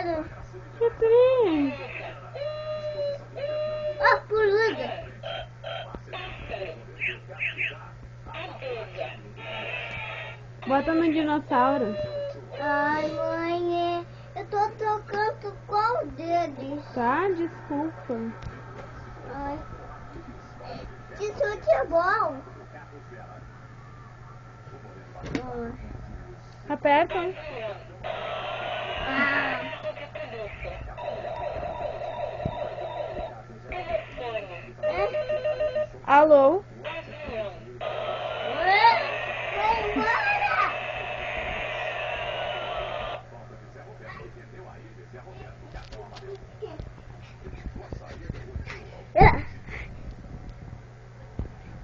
Pedro. Que trem? Ó, puluda. Bota no dinossauro. Ai, mãe, eu tô tocando qual deles? Tá? Desculpa. Ai, de futebol. Aperta. Ah. Alô? Vai embora!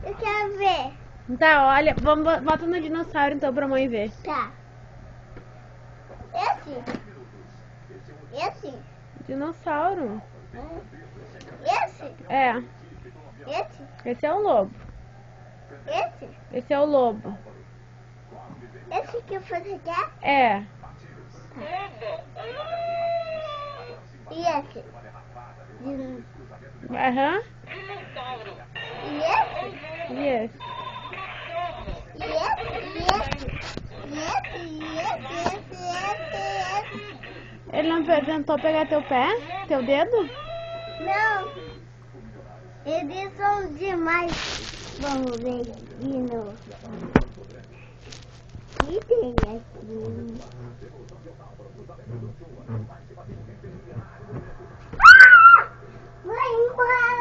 Eu quero ver. Tá, olha, bota no dinossauro então pra mãe ver. Tá. Esse? Esse? Dinossauro? Esse? É. Esse? Esse é o lobo. Esse? Esse é o lobo. Esse que você quer? É. E esse? Aham. E esse? E esse? E esse? E esse? E esse? E esse? Ele não tentou pegar teu pé? Teu dedo? Não. Eles são demais. Vamos ver de novo. O que tem aqui? Vai embora!